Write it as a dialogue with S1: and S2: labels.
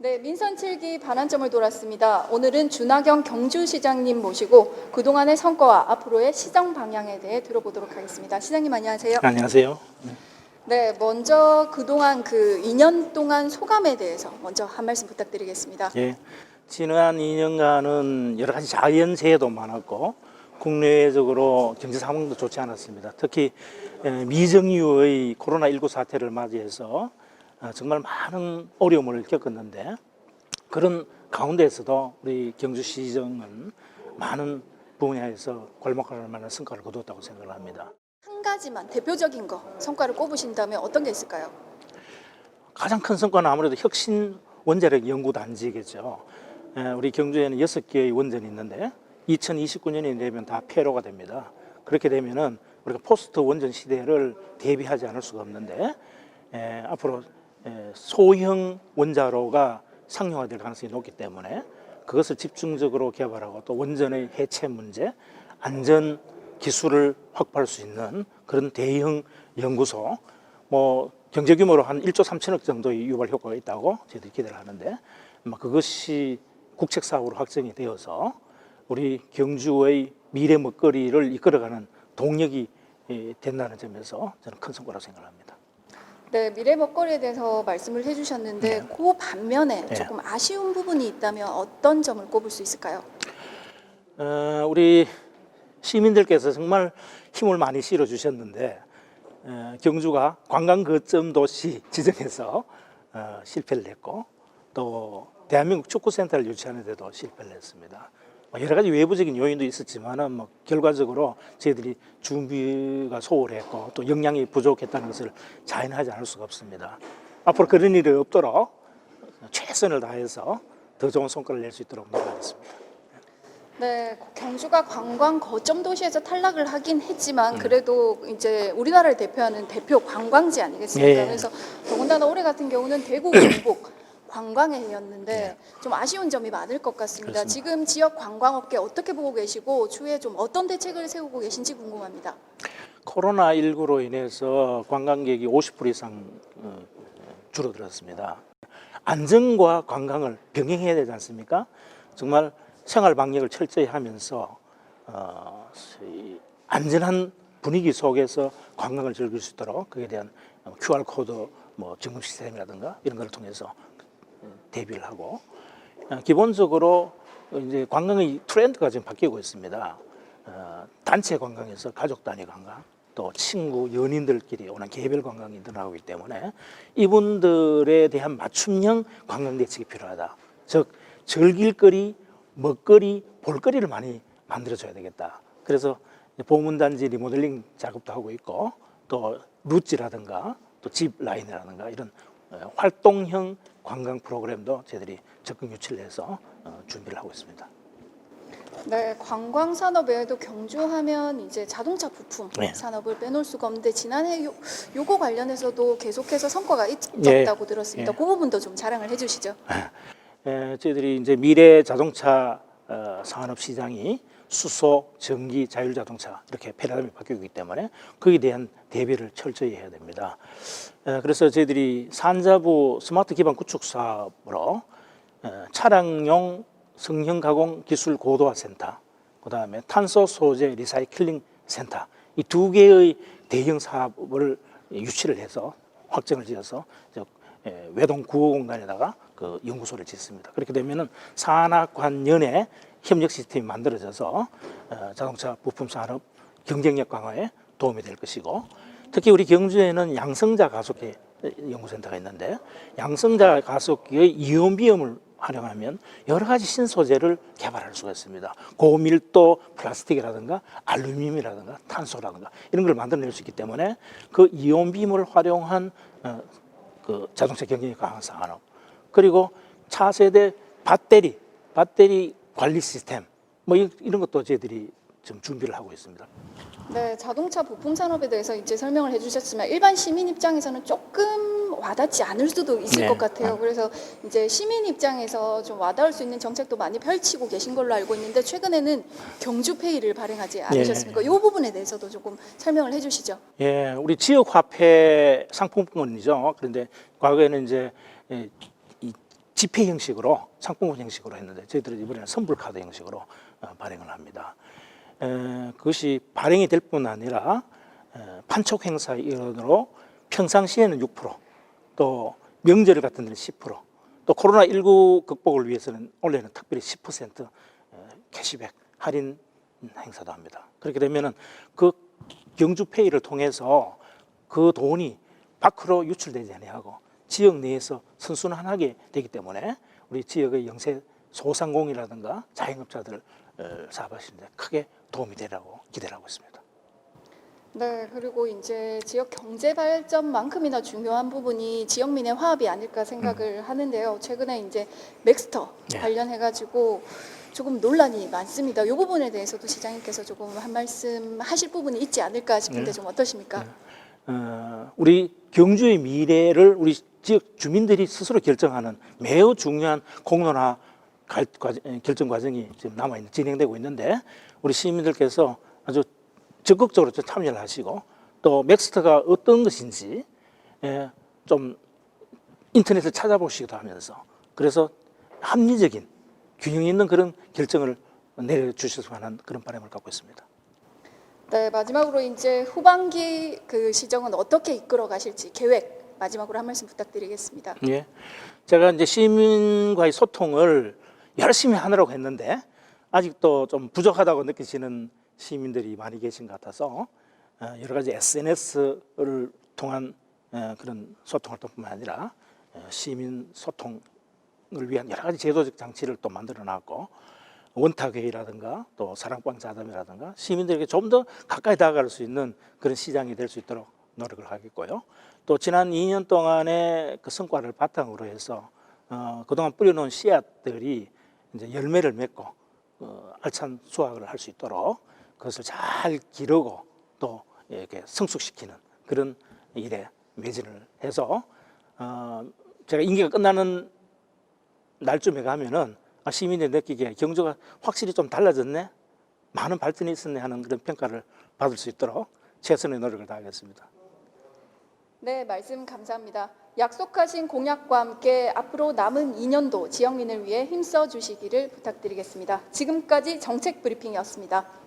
S1: 네, 민선 7기 반환점을 돌았습니다. 오늘은 준하경 경주시장님 모시고 그동안의 성과와 앞으로의 시정 방향에 대해 들어보도록 하겠습니다. 시장님 안녕하세요.
S2: 안녕하세요.
S1: 네, 먼저 그동안 그 2년 동안 소감에 대해서 먼저 한 말씀 부탁드리겠습니다.
S2: 예, 지난 2년간은 여러 가지 자연재해도 많았고 국내적으로 경제 상황도 좋지 않았습니다. 특히 미정유의 코로나19 사태를 맞이해서 정말 많은 어려움을 겪었는데 그런 가운데에서도 우리 경주시정은 많은 분야에서 괄목할 만한 성과를 거두었다고 생각을 합니다.
S1: 한 가지만 대표적인 거 성과를 꼽으신다면 어떤 게 있을까요?
S2: 가장 큰 성과는 아무래도 혁신 원자력 연구단지겠죠. 우리 경주에는 6개의 원전이 있는데 2029년이 되면 다 폐로가 됩니다. 그렇게 되면은 우리가 포스트 원전 시대를 대비하지 않을 수가 없는데 앞으로 소형 원자로가 상용화될 가능성이 높기 때문에 그것을 집중적으로 개발하고 또 원전의 해체 문제, 안전 기술을 확보할 수 있는 그런 대형 연구소, 뭐 경제 규모로 한 1조 3천억 정도의 유발 효과가 있다고 저희들이 기대를 하는데 그것이 국책 사업으로 확정이 되어서 우리 경주의 미래 먹거리를 이끌어가는 동력이 된다는 점에서 저는 큰 성과라고 생각합니다.
S1: 네, 미래 먹거리에 대해서 말씀을 해주셨는데
S2: 네.
S1: 그 반면에
S2: 네.
S1: 조금 아쉬운 부분이 있다면 어떤 점을 꼽을 수 있을까요?
S2: 우리 시민들께서 정말 힘을 많이 실어 주셨는데 경주가 관광 거점 도시 지정해서 실패를 했고 또 대한민국 축구센터를 유치하는 데도 실패를 했습니다. 여러 가지 외부적인 요인도 있었지만은 뭐 결과적으로 저희들이 준비가 소홀했고 또 역량이 부족했다는 것을 자인하지 않을 수가 없습니다. 앞으로 그런 일이 없도록 최선을 다해서 더 좋은 성과를 낼 수 있도록 노력하겠습니다.
S1: 네, 경주가 관광 거점 도시에서 탈락을 하긴 했지만 그래도 이제 우리나라를 대표하는 대표 관광지 아니겠습니까?
S2: 예.
S1: 그래서 더군다나 올해 같은 경우는 대구 경북 관광의 해였는데 좀 아쉬운 점이 많을 것 같습니다.
S2: 그렇습니다.
S1: 지금 지역 관광업계 어떻게 보고 계시고 추후에 좀 어떤 대책을 세우고 계신지 궁금합니다.
S2: 코로나19로 인해서 관광객이 50% 이상 줄어들었습니다. 안전과 관광을 병행해야 되지 않습니까? 정말 생활 방역을 철저히 하면서 안전한 분위기 속에서 관광을 즐길 수 있도록 그에 대한 QR코드 뭐 점검 시스템이라든가 이런 걸 통해서 대비를 하고 기본적으로 이제 관광의 트렌드가 지금 바뀌고 있습니다. 단체 관광에서 가족 단위 관광 또 친구 연인들끼리 오는 개별 관광이 늘어나고 있기 때문에 이분들에 대한 맞춤형 관광 대책이 필요하다. 즉 즐길거리 먹거리, 볼거리를 많이 만들어줘야 되겠다. 그래서 보문단지 리모델링 작업도 하고 있고 또 루지라든가 또 집 라인이라든가 이런 활동형 관광 프로그램도 저희들이 적극 유치를 해서 준비를 하고 있습니다.
S1: 네, 관광 산업 외에도 경주하면 이제 자동차 부품
S2: 네.
S1: 산업을 빼놓을 수가 없는데 지난해 요거 관련해서도 계속해서 성과가 있었다고 들었습니다.
S2: 예.
S1: 그 부분도 좀 자랑을 해주시죠.
S2: 저희들이 이제 미래 자동차 산업 시장이 수소, 전기, 자율자동차 이렇게 패러다임이 바뀌고 있기 때문에 거기에 대한 대비를 철저히 해야 됩니다. 그래서 저희들이 산자부 스마트 기반 구축 사업으로 차량용 성형 가공 기술 고도화 센터, 그다음에 탄소 소재 리사이클링 센터 이 두 개의 대형 사업을 유치를 해서 확정을 지어서 외동 구호공단에다가 그 연구소를 짓습니다. 그렇게 되면은 산학관연의 협력 시스템이 만들어져서 자동차 부품 산업 경쟁력 강화에 도움이 될 것이고 특히 우리 경주에는 양성자 가속기 연구센터가 있는데 양성자 가속기의 이온비염을 활용하면 여러 가지 신소재를 개발할 수가 있습니다. 고밀도 플라스틱이라든가 알루미늄이라든가 탄소라든가 이런 걸 만들어낼 수 있기 때문에 그 이온비염을 활용한 그 자동차 경쟁력 강화 산업 그리고 차세대 배터리 관리 시스템 뭐 이런 것도 저희들이 좀 준비를 하고 있습니다.
S1: 네, 자동차 부품 산업에 대해서 이제 설명을 해주셨지만 일반 시민 입장에서는 조금 와닿지 않을 수도 있을
S2: 네.
S1: 것 같아요. 그래서 이제 시민 입장에서 좀 와닿을 수 있는 정책도 많이 펼치고 계신 걸로 알고 있는데 최근에는 경주페이를 발행하지 않으셨습니까? 이 부분에 대해서도 조금 설명을 해주시죠.
S2: 예, 우리 지역 화폐 상품권이죠. 그런데 과거에는 이제 이 지폐 형식으로 상품권 형식으로 했는데 저희들은 이번에는 선불카드 형식으로 발행을 합니다. 그것이 발행이 될 뿐 아니라 판촉 행사의 일환으로 평상시에는 6%, 또 명절 같은 데는 10%, 또 코로나19 극복을 위해서는 올해는 특별히 10% 캐시백 할인 행사도 합니다. 그렇게 되면은 그 경주페이를 통해서 그 돈이 밖으로 유출되지 아니하고 지역 내에서 선순환하게 되기 때문에 우리 지역의 영세 소상공인이라든가 자영업자들 사업하시는 데 크게 도움이 되라고 기대를 하고 있습니다.
S1: 네, 그리고 이제 지역 경제 발전만큼이나 중요한 부분이 지역민의 화합이 아닐까 생각을 하는데요. 최근에 이제 맥스터
S2: 네.
S1: 관련해가지고 조금 논란이 많습니다. 이 부분에 대해서도 시장님께서 조금 한 말씀 하실 부분이 있지 않을까 싶은데
S2: 네.
S1: 좀 어떠십니까?
S2: 우리 경주의 미래를 우리 지역 주민들이 스스로 결정하는 매우 중요한 공론화 결정 과정이 지금 진행되고 있는데 우리 시민들께서 아주 적극적으로 좀 참여를 하시고 또 맥스터가 어떤 것인지 좀 인터넷을 찾아보시기도 하면서 그래서 합리적인 균형 있는 그런 결정을 내려주셨으면 하는 그런 바람을 갖고 있습니다.
S1: 네, 마지막으로 이제 후반기 그 시정은 어떻게 이끌어 가실지 계획 마지막으로 한 말씀 부탁드리겠습니다.
S2: 예, 제가 이제 시민과의 소통을 열심히 하느라고 했는데 아직도 좀 부족하다고 느끼시는 시민들이 많이 계신 것 같아서 여러 가지 SNS를 통한 그런 소통 활동뿐만 아니라 시민 소통을 위한 여러 가지 제도적 장치를 또 만들어놨고 원탁회의라든가 또 사랑방 자담회라든가 시민들에게 좀 더 가까이 다가갈 수 있는 그런 시장이 될 수 있도록 노력을 하겠고요. 또 지난 2년 동안의 그 성과를 바탕으로 해서 그동안 뿌려놓은 씨앗들이 이제 열매를 맺고 알찬 수확을 할 수 있도록 그것을 잘 기르고 또 이렇게 성숙시키는 그런 일에 매진을 해서 제가 임기가 끝나는 날쯤에 가면은 시민들이 느끼기에 경주가 확실히 좀 달라졌네, 많은 발전이 있었네 하는 그런 평가를 받을 수 있도록 최선의 노력을 다하겠습니다.
S1: 네, 말씀 감사합니다. 약속하신 공약과 함께 앞으로 남은 2년도 지역민을 위해 힘써 주시기를 부탁드리겠습니다. 지금까지 정책 브리핑이었습니다.